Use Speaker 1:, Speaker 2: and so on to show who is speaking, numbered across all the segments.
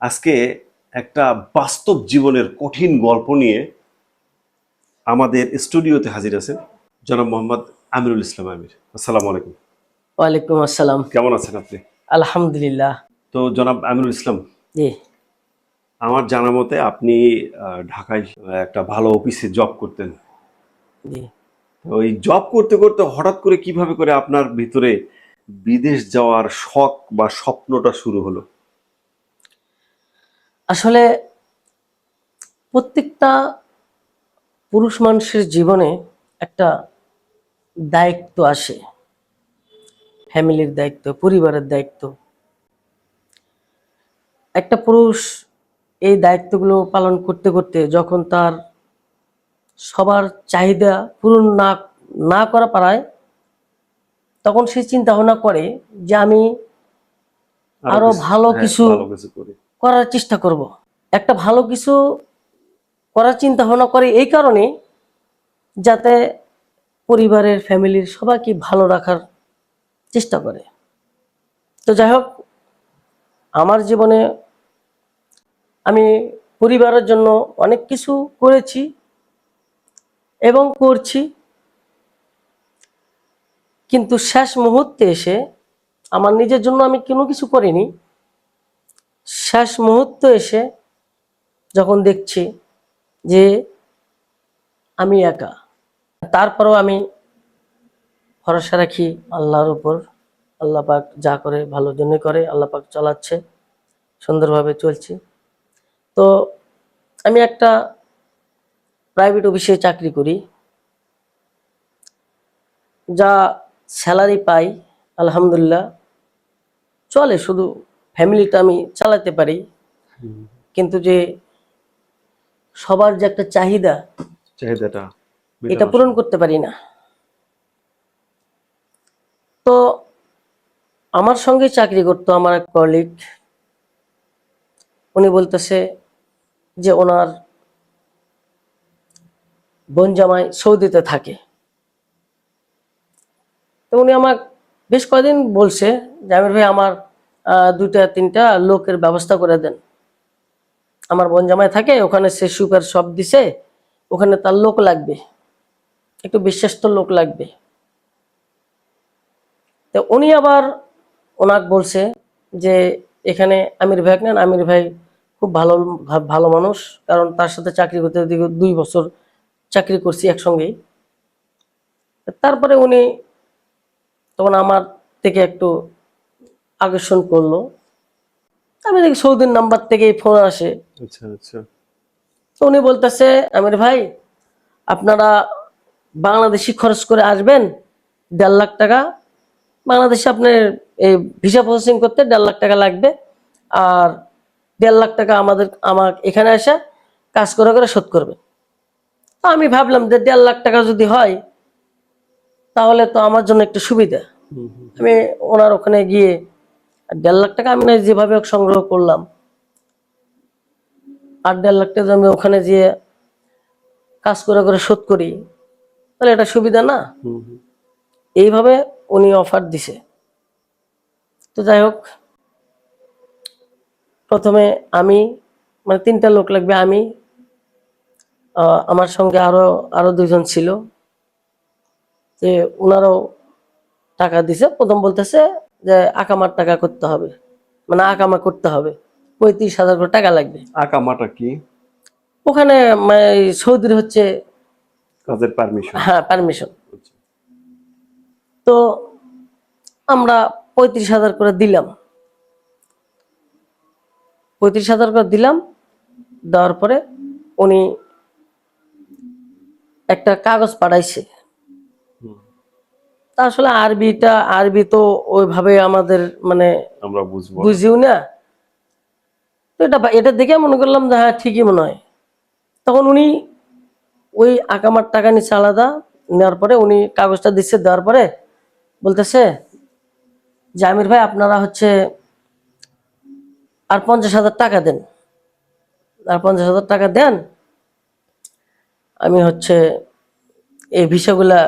Speaker 1: আজকে একটা বাস্তব জীবনের কঠিন গল্প নিয়ে আমাদের স্টুডিওতে হাজির আছেন জনাব মোহাম্মদ আমিরুল ইসলাম আমির। আসসালামু আলাইকুম।
Speaker 2: ওয়ালাইকুম আসসালাম।
Speaker 1: কেমন আছেন আপনি?
Speaker 2: আলহামদুলিল্লাহ।
Speaker 1: তো জনাব আমিরুল ইসলাম,
Speaker 2: জি
Speaker 1: আমার জানা মতে আপনি ঢাকায় একটা ভালো অফিসে জব করতেন।
Speaker 2: জি
Speaker 1: ওই জব করতে করতে হঠাৎ করে কিভাবে করে আপনার ভিতরে বিদেশ যাওয়ার শখ বা স্বপ্নটা শুরু হলো?
Speaker 2: আসলে প্রত্যেকটা পুরুষ মানুষের জীবনে একটা দায়িত্ব আসে, ফ্যামিলির দায়িত্ব, পরিবারের দায়িত্ব। একটা পুরুষ এই দায়িত্বগুলো পালন করতে করতে যখন তার সবার চাহিদা পূরণ না না করা পারায়, তখন সে চিন্তা ভাবনা করে যে আমি আরো ভালো কিছু
Speaker 1: ভালো কিছু করি।
Speaker 2: করার চেষ্টা করব। একটা ভালো কিছু করার চিন্তা ভাবনা করে এই কারণে যাতে পরিবারের ফ্যামিলির সবাইকে ভালো রাখার চেষ্টা করে। তো যাই হোক, আমার জীবনে আমি পরিবারের জন্য অনেক কিছু করেছি এবং করছি, কিন্তু শেষ মুহূর্তে এসে আমার নিজের জন্য আমি কোনো কিছু করিনি। শেষ মুহূর্তে এসে যখন দেখছি যে আমি একা, তারপরেও আমি ভরসা রাখি আল্লাহর উপর। আল্লাহ পাক যা করে ভালোর জন্য করে, আল্লাহ পাক চালাচ্ছে, সুন্দরভাবে চলছি। তো আমি একটা প্রাইভেট অফিসে চাকরি করি, যা স্যালারি পাই আলহামদুলিল্লাহ চলে, শুধু ফ্যামিলিটা আমি চালাতে পারি। কিন্তু যে সবার যে একটা চাহিদাটা
Speaker 1: চাহিদাটা
Speaker 2: এটা
Speaker 1: মেটানো
Speaker 2: পূরণ করতে পারি না। তো আমার সঙ্গে চাকরি করতো আমার এক কলিগ, উনি বলতেছে যে ওনার বোন জামাই সৌদিতে থাকে। তো উনি আমার বেশ কয়েকদিন বলছে যে আমির ভাই আমার দুইটা তিনটা লোকের ব্যবস্থা করে দেন। আমার বোন জামাই থাকে ওখানে, সে সুপার সব দিছে, ওখানে তার লোক লাগবে, একটু বিশ্বস্ত লোক লাগবে। তো উনি আবার ওনাকে বলছে যে এখানে আমির ভাই নেন, আমির ভাই খুব ভালো ভালো মানুষ, কারণ তার সাথে চাকরি করতে 2 বছর চাকরি করছি একসঙ্গেই। তারপরে উনি তখন আমার থেকে একটু আকর্ষণ করলো। আমি দেখি সৌদির নাম্বার থেকেই ফোন আসে।
Speaker 1: আচ্ছা আচ্ছা।
Speaker 2: তো উনি বলতেছে আমির ভাই আপনারা বাংলাদেশি খরচ করে আসবেন 1.5 লাখ টাকা, বাংলাদেশে আপনার এই ভিসা প্রসেসিং করতে 1.5 লাখ টাকা লাগবে, আর 1.5 লাখ টাকা আমার এখানে এসে কাজ করে করে শোধ করবে। তো আমি ভাবলাম যে 1.5 লাখ টাকা যদি হয় তাহলে তো আমার জন্য একটু সুবিধা। আমি ওনার ওখানে গিয়ে 1.5 লাখ টাকা আমি যেভাবে সংগ্রহ করলাম, আর 1.5 লাখ টাকা আমি ওখানে গিয়ে কাজ করে করে শোধ করি, তাহলে এটা সুবিধা না? এইভাবে উনি অফার দিছে। তো যাই হোক, প্রথমে আমি, মানে 3টা লোক লাগবে, আমি আমার সঙ্গে আরো আরো 2জন ছিল, যে ওনারাও টাকা দিছে। প্রথম বলতেছে যে আকামার টাকা করতে হবে, মানে আকামা করতে হবে, 35,000 করে টাকা লাগবে।
Speaker 1: আকামাটা কি?
Speaker 2: ওখানে সৌদির হচ্ছে
Speaker 1: কাজের পারমিশন।
Speaker 2: হ্যাঁ, পারমিশন। তো আমরা 35,000 করে দিলাম, 35,000 করে দিলাম। দেওয়ার পরে উনি একটা কাগজ পাঠাইছে। তা আসলে আরবি তো ওইভাবে আমাদের মানে
Speaker 1: আমরা বুঝবো না।
Speaker 2: বুঝিও না। তো এটা দেখে মনে করলাম যে হ্যাঁ ঠিকই মনে হয়। তখন উনি ওই আকামার টাকা নিচ্ছে আলাদা, নেওয়ার পরে উনি কাগজটা দিচ্ছে, দেওয়ার পরে বলতেছে যে আমির ভাই আপনারা হচ্ছে আর 50,000 টাকা দেন, আর 50,000 টাকা দেন, আমি হচ্ছে এই ভিসাগুলা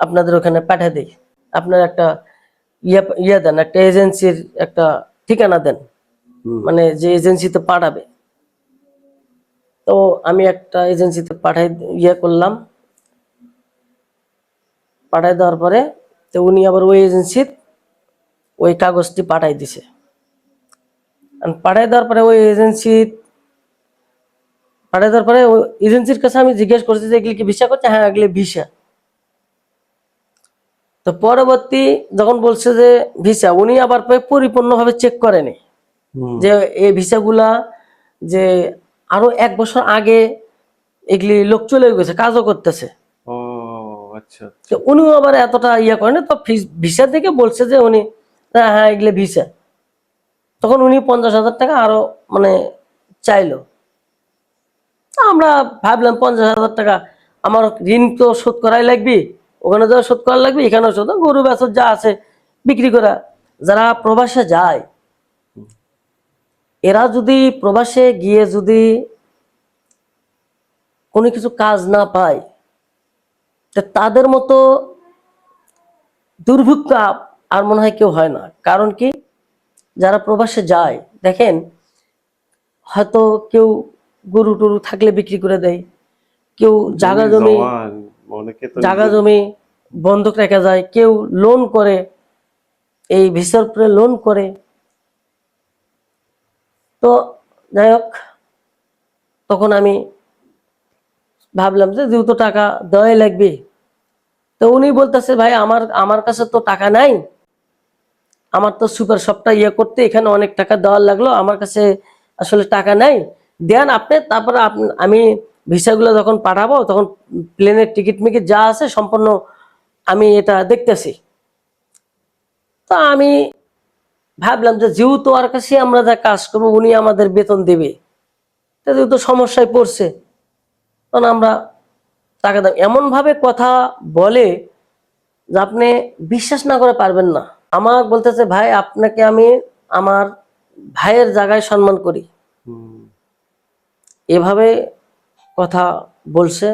Speaker 2: আপনাদের ওখানে পাঠিয়ে দিই। আপনার একটা ইয়া দেন, একটা এজেন্সির একটা ঠিকানা দেন। মানে যে এজেন্সিতে পাঠাবে। তো আমি একটা এজেন্সিতে করলাম, পাঠাই দেওয়ার পরে তো উনি আবার ওই এজেন্সির ওই কাগজটি পাঠাই দিছে। আর পাঠাই দেওয়ার পরে ওই এজেন্সির কাছে আমি জিজ্ঞেস করছি যে এগুলি কি ভিসা করছে, হ্যাঁ এগুলি ভিসা। তো পরবর্তী যখন বলছে যে ভিসা, উনি আবার পরিপূর্ণভাবে চেক করেনি যে এই ভিসাগুলা যে আরো 1 বছর আগে এগুলি লোক চলে গেছে, কাজও করতেছে।
Speaker 1: ও আচ্ছা
Speaker 2: তো
Speaker 1: আচ্ছা।
Speaker 2: উনিও আবার এতটা করেন, তো ভিসা থেকে বলছে যে উনি হ্যাঁ এগুলো ভিসা। তখন উনি 50,000 টাকা আরো মানে চাইলো। তা আমরা ভাবলাম 50,000 টাকা আমার ঋণ তো শোধ করাই লাগবে, ওখানে যাওয়া শোধ করা লাগবে, এখানেও শোধ, গরু বেচর যা আছে বিক্রি করা। যারা প্রবাসে যায় এরা যদি প্রবাসে গিয়ে যদি কোনো কিছু কাজ না পায়, তা তাদের মতো দুর্ভিক্ষ আর মনে হয় কেউ হয় না। কারণ কি, যারা প্রবাসে যায় দেখেন, হয়তো কেউ গরু টরু থাকলে বিক্রি করে দেয়, কেউ জায়গা জমি
Speaker 1: অনেকে তো
Speaker 2: জায়গা জমি বন্ধক রেখে যায়, কেউ লোন করে, এই ভিসার উপরে লোন করে। তো যাই হোক, তখন আমি ভাবলাম যে যেহেতু টাকা দেওয়াই লাগবে, তো উনি বলতেছে ভাই আমার আমার কাছে তো টাকা নাই, আমার তো সুপার শপটা করতে এখানে অনেক টাকা দেওয়ার লাগলো, আমার কাছে আসলে টাকা নাই, দেন আপনি, তারপরে আমি ভিসাগুলো যখন পাঠাবো তখন প্লেনের টিকিট মিকিট যা আছে সম্পূর্ণ আমি এটা দেখতেছি। তো আমি ভাবলাম যে যেহেতু আর কাছে আমরা যা কাজ করবো উনি আমাদের বেতন দেবে, তো যেহেতু সমস্যায় পড়ছে তখন আমরা টাকা দাম এমন ভাবে কথা বলে যে আপনি বিশ্বাস না করে পারবেন না। আমার বলতেছে ভাই আপনাকে আমি আমার ভাইয়ের জায়গায় সম্মান করি, এভাবে কথা বলছে।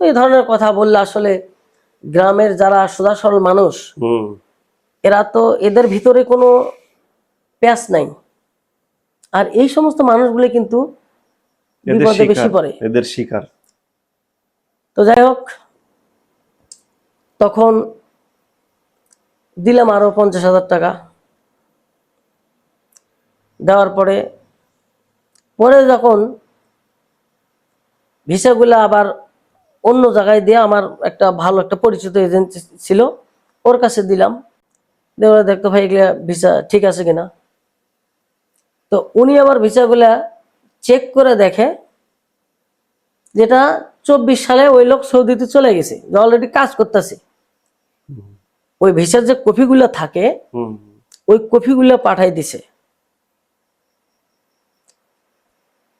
Speaker 2: এই ধরনের কথা বললে আসলে গ্রামের যারা সোজা সরল মানুষ, এরা তো এদের ভিতরে কোনো প্যাঁচ নাই, আর এই সমস্ত মানুষগুলো কিন্তু বিপদে বেশি পড়ে,
Speaker 1: এদের শিকার।
Speaker 2: তো যাই হোক, তখন দিলাম আরো 50,000 টাকা। দেওয়ার পরে পরে যখন ভিসাগুলা আবার অন্য জায়গায় দিয়ে, আমার একটা ভালো একটা পরিচিত এজেন্সি ছিল, ওর কাছে দিলাম, দেওয়া দেখতো ভাই এগুলা ভিসা ঠিক আছে কিনা। তো উনি আবার ভিসাগুলা চেক করে দেখে যেটা 24 সালে ওই লোক সৌদিতে চলে গেছে, অলরেডি কাজ করতেছে। ওই ভিসার যে কপিগুলো থাকে ওই কপিগুলো পাঠাই দিছে।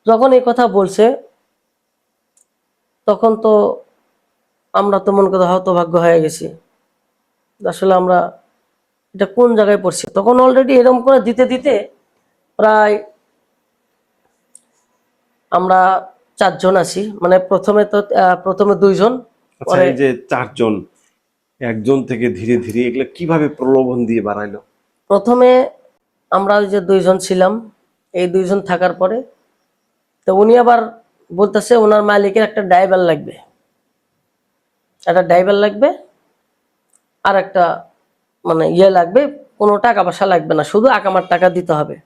Speaker 2: যখন এই কথা বলছে তখন তো আমরা তো মনে করি হতভাগ্য হয়ে গেছি, আসলে আমরা এটা কোন জায়গায় পড়ছি। তখন অলরেডি এরকম করে দিতে দিতে প্রায় আমরা 4 জন আছি, মানে প্রথমে 2 জন।
Speaker 1: আচ্ছা, এই যে 4 জন, একজন থেকে ধীরে ধীরে এগুলো কিভাবে প্রলোভন দিয়ে বাড়াইলো?
Speaker 2: প্রথমে আমরা ওই যে 2 জন ছিলাম, এই 2 জন থাকার পরে তো উনি আবার বলতেছে ওনার মালিকের একটা ড্রাইভার লাগবে, আর একটা মানে লাগবে, কোনো টাকা পয়সা লাগবে না, শুধু আকামার টাকা দিতে হবে।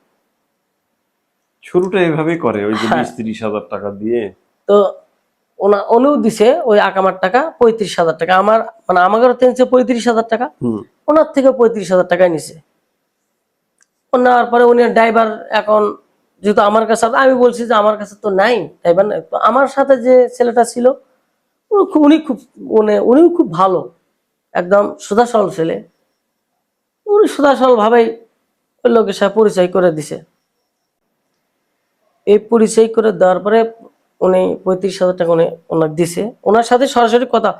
Speaker 1: শুরুটা এভাবেই করে, ওই যে 20-30 হাজার টাকা দিয়ে।
Speaker 2: তো উনিও দিছে ওই আকামার টাকা 35,000 টাকা, আমার মানে আমাদেরও নিচ্ছে 35,000 টাকা, ওনার থেকে 35,000 টাকায় নিছে। নেওয়ার পরে উনি ড্রাইভার, এখন যেহেতু আমার কাছে, আমি বলছি যে আমার কাছে তো নাই ড্রাইভার, আমার সাথে যে ছেলেটা ছিল উনিও খুব ভালো, একদম সোজা সরল ছেলে, উনি সোজা সরল ভাবেই ওই লোকের সাথে পরিচয় করে দিছে। এই পরিচয় করে দেওয়ার পরে উনি 35,000 টাকা উনি ওনার দিছে, ওনার সাথে সরাসরি কথা,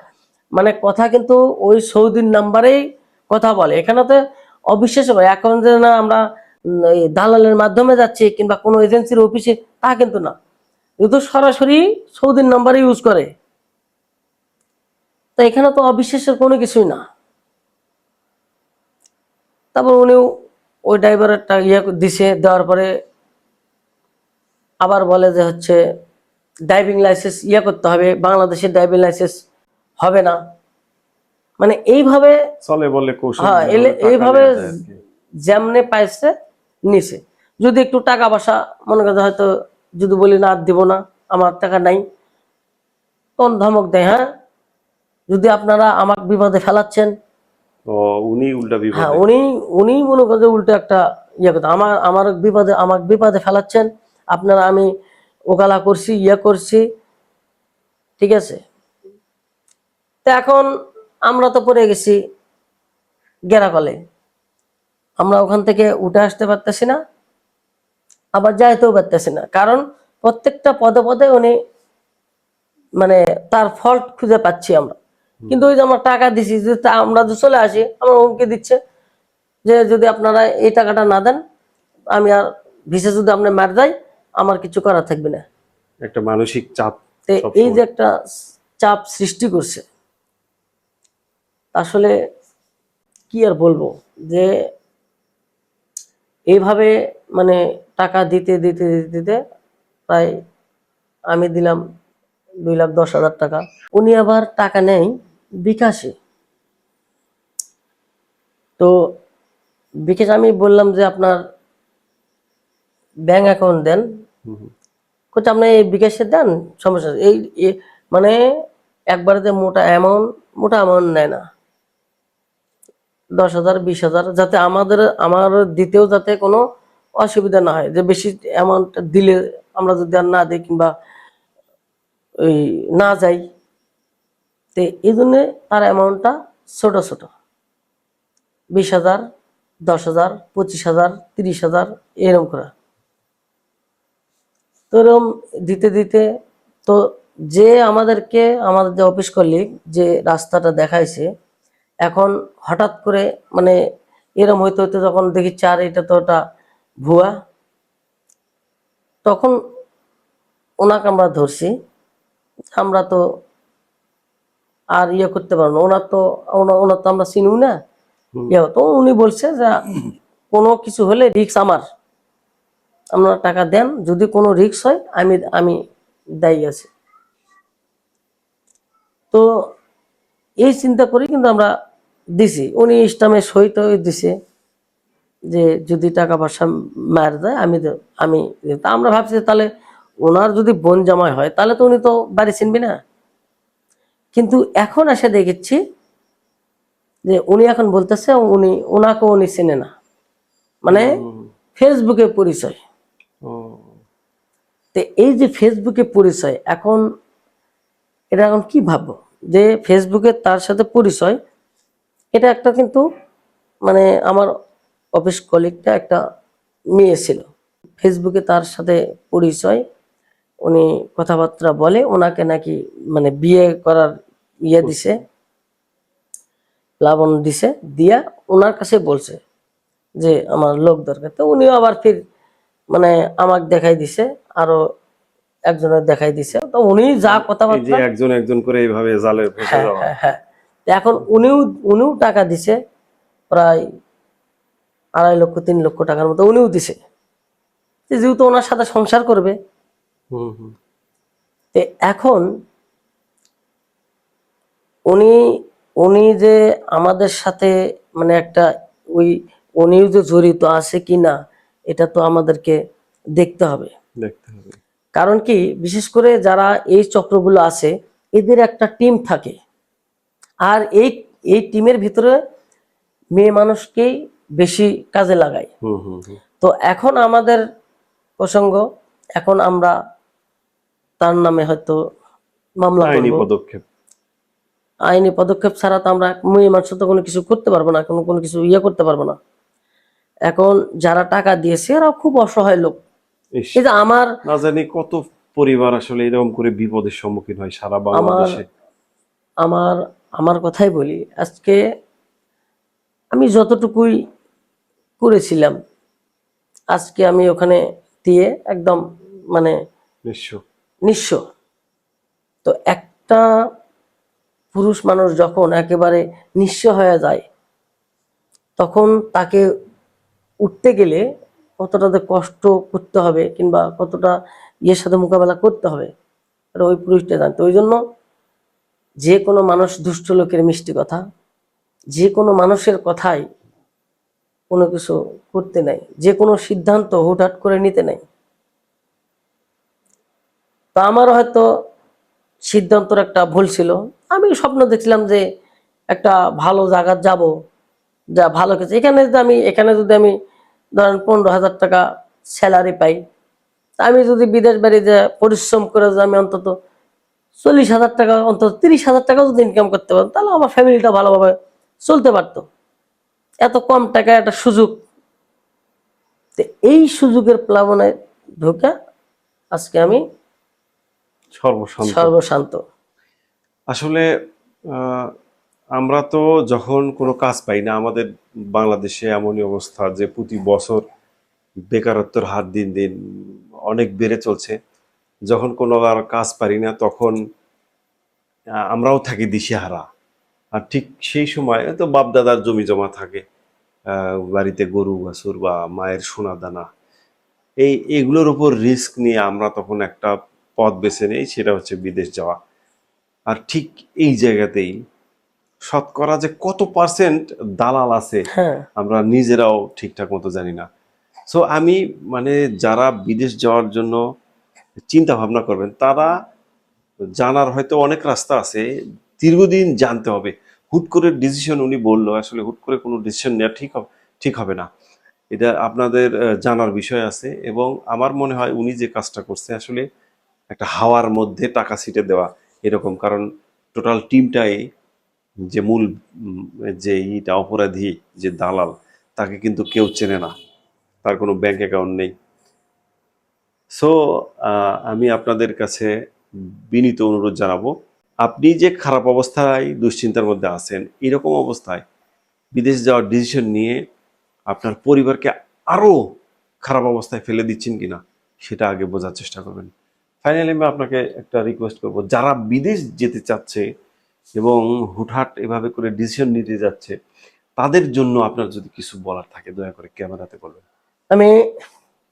Speaker 2: মানে কথা কিন্তু ওই সৌদির নাম্বারেই কথা বলে। এখানে তো অবিশ্বাস হয় এখন যে না আমরা দালালের মাধ্যমে যাচ্ছি কিংবা কোনো এজেন্সির অফিসে, তা কিন্তু না, কিন্তু সরাসরি সৌদির নাম্বারে ইউজ করে। তো এখানে তো অবিশ্বাসের কোনো কিছুই না। তারপর উনিও ওই ড্রাইভারের দিছে, দেওয়ার পরে আবার বলে যে হচ্ছে ড্রাইভিং লাইসেন্স করতে হবে, বাংলাদেশের ড্রাইভিং লাইসেন্স হবে না, মানে এইভাবে
Speaker 1: চলে বলে কৌশল
Speaker 2: হ্যাঁ
Speaker 1: যেভাবে টাকা
Speaker 2: এইভাবে
Speaker 1: নেওয়া যায় আর কি।
Speaker 2: যেমনে পাইছে নিছে। যদি একটু টাকা পয়সা মনে করে হয়তো যদি বলি না আর দিব না, আমার টাকা নাই, তখন ধমক দেয়, হ্যাঁ যদি আপনারা আমাকে বিপদে ফেলাচ্ছেন,
Speaker 1: ও উনি উল্টা
Speaker 2: হ্যাঁ
Speaker 1: বিপদে।
Speaker 2: উনি উনি মনে করে যে উল্টো একটা কথা, আমার বিপদে আমাকে বিপদে ফেলাচ্ছেন আপনারা, আমি ওকালা করছি করছি, ঠিক আছে। তো এখন আমরা তো পড়ে গেছি গেরাকলে, আমরা ওখান থেকে উঠে আসতে পারতেছি না, আবার যাইতেও পারতেছি না, কারণ প্রত্যেকটা পদে পদে উনি মানে তার ফল্ট খুঁজে পাচ্ছি আমরা। কিন্তু ওই যে আমরা টাকা দিছি, যদি আমরা যদি চলে আসি, আমার হুমকি দিচ্ছে যে যদি আপনারা এই টাকাটা না দেন, আমি আর ভিসা যদি আপনি মার দেয়, আমার কিছু করা থাকবে না।
Speaker 1: একটা মানসিক চাপ
Speaker 2: তো এই
Speaker 1: সবসময়।
Speaker 2: যে একটা চাপ সৃষ্টি করছে, আসলে কি আর বলবো, যে এইভাবে মানে টাকা দিতে দিতে দিতে দিতে প্রায় আমি দিলাম 2,10,000 টাকা। উনি আবার টাকা নেয় বিকাশে। তো বিকাশ আমি বললাম যে আপনার ব্যাংক অ্যাকাউন্ট দেন, কোথাও আপনি এই বিকাশে দেন, সমস্যা নেই। মানে একবারে যে মোটা অ্যামাউন্ট নেয় না, 10,000 20,000, যাতে আমার দিতেও যাতে কোনো অসুবিধা না হয়, যে বেশি অ্যামাউন্ট দিলে আমরা যদি আর না দিই কিংবা ওই না যাই, তো এই জন্য তার অ্যামাউন্টটা ছোট ছোট, 20,000, 10,000, 25,000, 30,000 এরকম করে। তো এরকম দিতে দিতে, তো যে আমাদের যে অফিস কলিগ যে রাস্তাটা দেখাইছে, এখন হঠাৎ করে মানে এরম হইতে হইতে যখন দেখি চার এটা তো ওটা ভুয়া, তখন ওনাকে আমরা ধরছি। আমরা তো আর করতে পারবো না, ওনার তো আমরা চিনিও না। তো উনি বলছে যে কোনো কিছু হলে রিস্ক আমার, আপনারা টাকা দেন, যদি কোনো রিস্ক হয় আমি দায়ী আছি। তো এই চিন্তা করি কিন্তু আমরা দিছি, উনি ইস্টামে সই তো দিছে যে যদি টাকা পয়সা মার দেয় আমি তা আমরা ভাবছি তাহলে ওনার যদি বোন জামাই হয় তাহলে তো উনি তো বাড়ি চিনবি না। কিন্তু এখন এসে দেখেছি যে উনি এখন বলতেছে উনি চেনে না, মানে ফেসবুকে পরিচয়।
Speaker 1: ও
Speaker 2: তো এই যে ফেসবুকে পরিচয়, এখন কি ভাববো যে ফেসবুকে তার সাথে পরিচয়, এটা একটা কিন্তু মানে আমার অফিস কলিগটা একটা মেয়ে ছিল, ফেসবুকে তার সাথে পরিচয়, উনি কথাবার্তা বলে, ওনাকে নাকি মানে বিয়ে করার দিছে, প্লাবন দিছে, দিয়া ওনার কাছে বলছে যে আমার লোক দরকার। তো উনিও আবার ফির মানে আমাকে দেখাই দিছে, আরো একজনের দেখাই দিছে, তো উনি যা
Speaker 1: এই যে
Speaker 2: কথাবার্তা,
Speaker 1: একজন একজন করে এইভাবে জালে ফেসে যাওয়া।
Speaker 2: হ্যাঁ তো এখন উনিও টাকা দিছে, প্রায় 2.5 লক্ষ 3 লক্ষ টাকার মতো উনিও দিছে, যেহেতু ওনার সাথে সংসার করবে।
Speaker 1: হুম হুম।
Speaker 2: তো এখন উনি উনি যে আমাদের সাথে মানে একটা ওই উনিও যে জড়িত আছে কি না, এটা তো আমাদেরকে দেখতে হবে।
Speaker 1: দেখতে হবে।
Speaker 2: কারণ কি, বিশেষ করে যারা এই চক্রগুলো আছে, এদের একটা টিম থাকে, আর এই টিমের ভিতরে মেয়ে মানুষকেই বেশি কাজে লাগায়।
Speaker 1: হুম হুম হুম।
Speaker 2: তো এখন আমাদের প্রসঙ্গ, এখন আমরা তার নামে হয়তো মামলা
Speaker 1: আইনি
Speaker 2: করব,
Speaker 1: পদক্ষেপ।
Speaker 2: আইনি পদক্ষেপ ছাড়া তো আমরা মেয়ে মানুষ তো কোনো কিছু করতে পারবো না, কোনো কিছু করতে পারবো না। এখন যারা টাকা দিয়েছে এরা খুব অসহায় লোক।
Speaker 1: ইস,
Speaker 2: এই যে আমার
Speaker 1: না জানি কত পরিবার আসলে এরকম করে বিপদের সম্মুখীন হয় সারা
Speaker 2: আমার
Speaker 1: বাংলাদেশে।
Speaker 2: আমার আমার কথাই বলি, আজকে আমি যতটুকুই করেছিলাম, আজকে আমি ওখানে দিয়ে একদম মানে
Speaker 1: নিশ্চয়।
Speaker 2: নিঃস্ব। তো একটা পুরুষ মানুষ যখন একেবারে নিঃস্ব হয়ে যায়, তখন তাকে উঠতে গেলে কতটা যে কষ্ট করতে হবে কিংবা কতটা ইয়ের সাথে মোকাবেলা করতে হবে এটা ওই পুরুষটা জানতো। ওই জন্য যে কোনো মানুষ দুষ্ট লোকের মিষ্টি কথা, যে কোনো মানুষের কথাই কোনো কিছু করতে নাই, যে কোনো সিদ্ধান্ত হুটহাট করে নিতে নাই। তো আমার হয়তো সিদ্ধান্তর একটা ভুল ছিল। আমি স্বপ্ন দেখছিলাম যে একটা ভালো জায়গা যাব, যা ভালো কিছু এখানে যদি আমি ধরেন 15,000 টাকা স্যালারি পাই, তা আমি যদি বিদেশ বাড়িতে পরিশ্রম করে যদি আমি অন্তত 40,000 টাকা, অন্তত 30,000 টাকা যদি ইনকাম করতে পারতাম, তাহলে আমার ফ্যামিলিটা ভালোভাবে চলতে পারতো। এত কম টাকায় একটা সুযোগ, তো এই সুযোগের প্লাবনে ঢোকা আজকে আমি
Speaker 1: সর্বশান্ত।
Speaker 2: সর্বশান্ত।
Speaker 1: আসলে আহ, আমরা তো যখন কোনো কাজ পাই না, আমাদের বাংলাদেশে এমনই অবস্থা যে প্রতি বছর বেকারত্বের হার দিন দিন অনেক বেড়ে চলছে। যখন কোনো আর কাজ পারি না তখন আমরাও থাকি দিশেহারা। আর ঠিক সেই সময় তো বাপ দাদার জমি জমা থাকে, বাড়িতে গরু বাছুর বা মায়ের সোনা দানা, এগুলোর উপর রিস্ক নিয়ে আমরা তখন একটা পথ বেছে নিই, সেটা হচ্ছে বিদেশ যাওয়া। আর ঠিক এই জায়গাতেই শতকরা যে কত পার্সেন্ট দালাল আছে
Speaker 2: হ্যাঁ,
Speaker 1: আমরা নিজেরাও ঠিকঠাক মতো জানি না। সো আমি মানে যারা বিদেশ যাওয়ার জন্য চিন্তা ভাবনা করবেন তারা জানার হয়তো অনেক রাস্তা আছে, দীর্ঘদিন জানতে হবে। হুট করে ডিসিশন উনি বললো, আসলে হুট করে কোনো ডিসিশন নেওয়া ঠিক হবে না। এটা আপনাদের জানার বিষয় আছে। এবং আমার মনে হয় উনি যে কাজটা করছে আসলে একটা হাওয়ার মধ্যে টাকা ছিটে দেওয়া এরকম। কারণ টোটাল টিমটাই যে মূল যে অপরাধী, যে দালাল, তাকে কিন্তু কেউ চেনে না, তার কোনো ব্যাংক অ্যাকাউন্ট নেই। সো আমি আপনাদের কাছে বিনীত অনুরোধ জানাবো, আপনি যে খারাপ অবস্থায় দুশ্চিন্তার মধ্যে আছেন, এরকম অবস্থায় বিদেশ যাওয়ার ডিসিশন নিয়ে আপনার পরিবারকে আরো খারাপ অবস্থায় ফেলে দিচ্ছেন কিনা সেটা আগে বোঝার চেষ্টা করবেন। ফাইনালি আমি আপনাকে একটা রিকোয়েস্ট করব, যারা বিদেশ যেতে চাচ্ছে এবং হুটহাট এভাবে করে ডিসিশন নিতে যাচ্ছে, তাদের জন্য আপনার যদি কিছু বলার থাকে দয়া করে ক্যামেরাতে বলবেন।
Speaker 2: আমি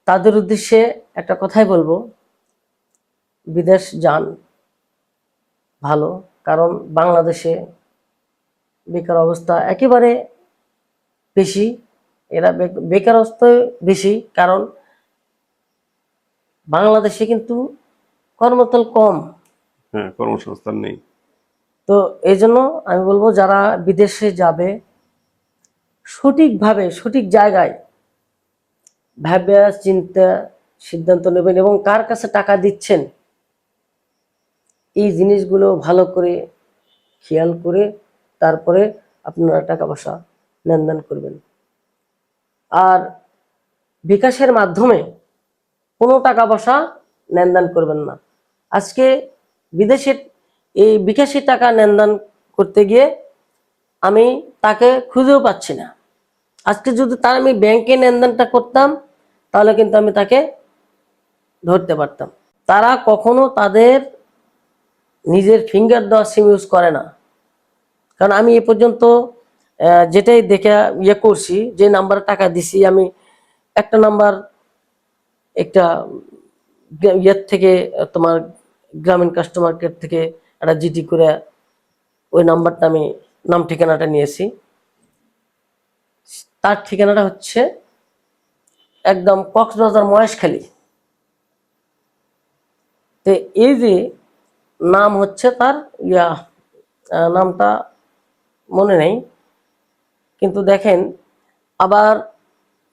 Speaker 2: তাদের উদ্দেশ্যে একটা কথাই বলবো, বিদেশ যান, ভালো। কারণ বাংলাদেশে বেকার অবস্থা একেবারে বেশি। এরা বেকারত্ব বেশি, কারণ বাংলাদেশে কিন্তু কর্মতল কম।
Speaker 1: হ্যাঁ, কর্মসংস্থান নেই।
Speaker 2: তো এই জন্য আমি বলবো যারা বিদেশে যাবে সঠিকভাবে সঠিক জায়গায় ভাবে চিন্তা সিদ্ধান্ত নেবেন, এবং কার কাছে টাকা দিচ্ছেন এই জিনিসগুলো ভালো করে খেয়াল করে তারপরে আপনারা টাকা পয়সা লেনদেন করবেন। আর বিকাশের মাধ্যমে কোনো টাকা পয়সা লেনদেন করবেন না। আজকে বিদেশে এই বিকাশী টাকা লেনদেন করতে গিয়ে আমি তাকে খুঁজেও পাচ্ছি না। আজকে যদি তার আমি ব্যাংকে লেনদেনটা করতাম তাহলে কিন্তু আমি তাকে ধরতে পারতাম। তারা কখনো তাদের নিজের ফিঙ্গার দেওয়া সিম ইউজ করে না। কারণ আমি এ পর্যন্ত যেটাই দেখে করছি, যে নাম্বারে টাকা দিছি আমি, একটা নাম্বার একটা ইয়ের থেকে তোমার গ্রামীণ কাস্টমার কেয়ার থেকে একটা জিডি করে ওই নাম্বারটা আমি নাম ঠিকানাটা নিয়েছি। তার ঠিকানাটা হচ্ছে একদম কক্সবাজার মহেশখালী। তো এই যে নাম হচ্ছে তার নামটা মনে নেই, কিন্তু দেখেন আবার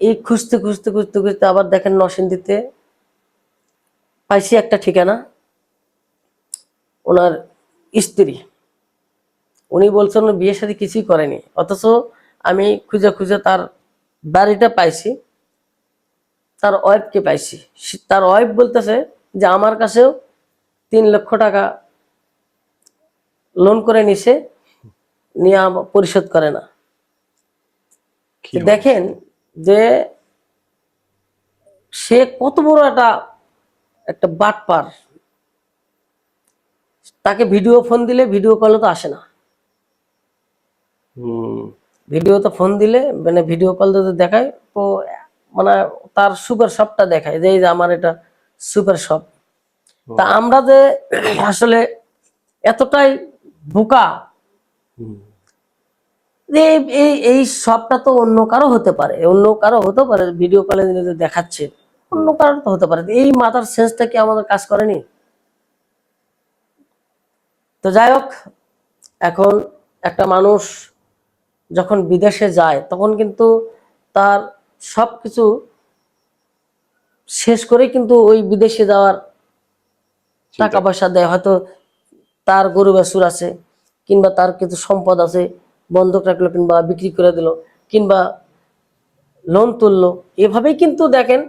Speaker 2: এই খুঁজতে খুঁজতে খুঁজতে খুঁজতে আবার দেখেন নরসিংদীতে পাইছি একটা ঠিকানা। ওনার স্ত্রী, উনি বলছেন ওর বিয়ের সাথে কিছুই করেনি, অথচ আমি খুঁজে খুঁজে তার বাড়িটা পাইছি, তার ওয়াইফকে পাইছি। তার ওয়াইফ বলতেছে যে আমার কাছেও 3 লক্ষ টাকা লোন করে নিছে, নিয়ে পরিশোধ করে না।
Speaker 1: কি
Speaker 2: দেখেন যে সে কত বড় একটা একটা বাটপার। তাকে ভিডিও ফোন দিলে ভিডিও কলে তো আসে না,
Speaker 1: হুম,
Speaker 2: ভিডিও তো ফোন দিলে মানে ভিডিও কল যদি দেখায় তো মানে তার সুপার শপটা দেখায় যে এই যে আমার এটা সুপার শপ। তা আমরা যে আসলে এতটাই বোকা যে এই শপটা তো অন্য কারো হতে পারে, অন্য কারো হতে পারে, ভিডিও কলে দেখাচ্ছে, অন্য কারো তো হতে পারে। এই মাথার সেন্সটা কি আমাদের কাজ করেনি? তো যাই হোক, এখন একটা মানুষ যখন বিদেশে যায় তখন কিন্তু তার সবকিছু শেষ করে কিন্তু ওই বিদেশে যাওয়ার টাকা পয়সা দেয়। হয়তো তার গরু বাছুর আছে, কিংবা তার কিছু সম্পদ আছে, বন্ধক রাখলো, কিংবা বিক্রি করে দিল, কিংবা লোন তুললো। এভাবেই কিন্তু দেখেন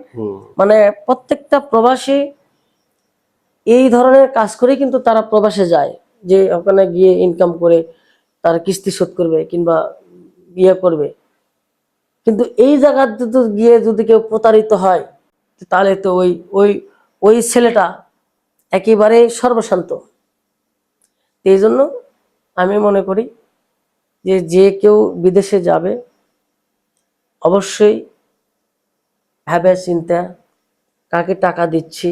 Speaker 2: মানে প্রত্যেকটা প্রবাসী এই ধরনের কাজ করে কিন্তু তারা প্রবাসে যায়, যে ওখানে গিয়ে ইনকাম করে তারা কিস্তি শোধ করবে কিংবা ইয়ে করবে। কিন্তু এই জায়গাতে তো গিয়ে যদি কেউ প্রতারিত হয়, তাহলে তো ওই ওই ওই ছেলেটা একেবারে সর্বশান্ত। এই জন্য আমি মনে করি যে যে কেউ বিদেশে যাবে অবশ্যই ভাবে চিন্তা কাকে টাকা দিচ্ছি,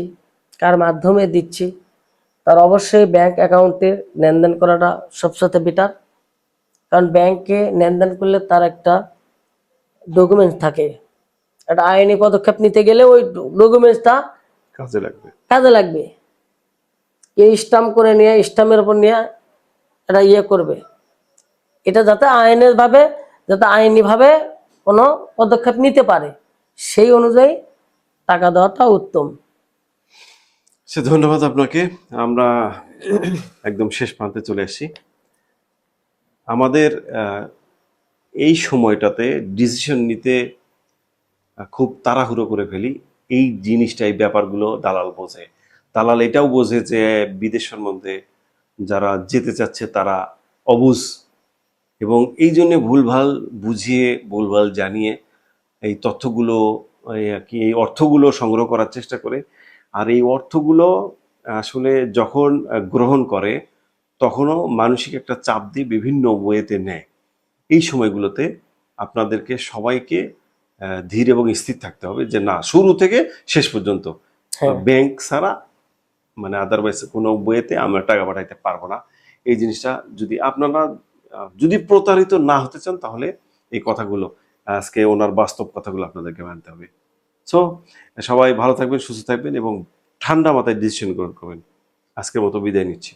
Speaker 2: কার মাধ্যমে দিচ্ছি, তার অবশ্যই ব্যাংক অ্যাকাউন্টে লেনদেন করাটা সবসাথে বেটার। কারণ ব্যাংকে লেনদেন করলে তার একটা ডকুমেন্টস থাকে, একটা আইনি পদক্ষেপ নিতে গেলে ওই ডকুমেন্টসটা
Speaker 1: কাজে লাগবে।
Speaker 2: কাজে লাগবে। এই স্টাম্প করে নিয়ে স্টাম্পের উপর নিয়ে এটা ইয়ে করবে, এটা যাতে আইনের ভাবে, যাতে আইনি ভাবে কোনো পদক্ষেপ নিতে পারে, সেই অনুযায়ী টাকা দেওয়াটা উত্তম।
Speaker 1: সে ধন্যবাদ আপনাকে। আমরা একদম শেষ প্রান্তে চলে এসেছি। আমাদের এই সময়টাতে ডিসিশন নিতে খুব তাড়াহুড়ো করে ফেলি। এই জিনিসটা, এই ব্যাপারগুলো দালাল বোঝে। দালাল এটাও বোঝে যে বিদেশ সম্বন্ধে যারা যেতে চাচ্ছে তারা অবুঝ, এবং এই জন্য ভুলভাল বুঝিয়ে, ভুলভাল জানিয়ে এই তথ্যগুলো, এই অর্থগুলো সংগ্রহ করার চেষ্টা করে। আর এই অর্থগুলো আসলে যখন গ্রহণ করে তখনও মানসিক একটা চাপ দিয়ে বিভিন্ন ওয়েতে নেয়। এই সময়গুলোতে আপনাদেরকে সবাইকে ধীর এবং স্থির থাকতে হবে, যে না, শুরু থেকে শেষ পর্যন্ত ব্যাংক ছাড়া মানে আদারওয়াইজ কোনো ওয়েতে আমরা টাকা পাঠাইতে পারবো না। এই জিনিসটা যদি আপনারা যদি প্রতারিত না হতে চান, তাহলে এই কথাগুলো, আজকে ওনার বাস্তব কথাগুলো আপনাদেরকে মানতে হবে। সো সবাই ভালো থাকবেন, সুস্থ থাকবেন এবং ঠান্ডা মাথায় ডিসিশন গ্রহণ করবেন। আজকের মতো বিদায় নিচ্ছি।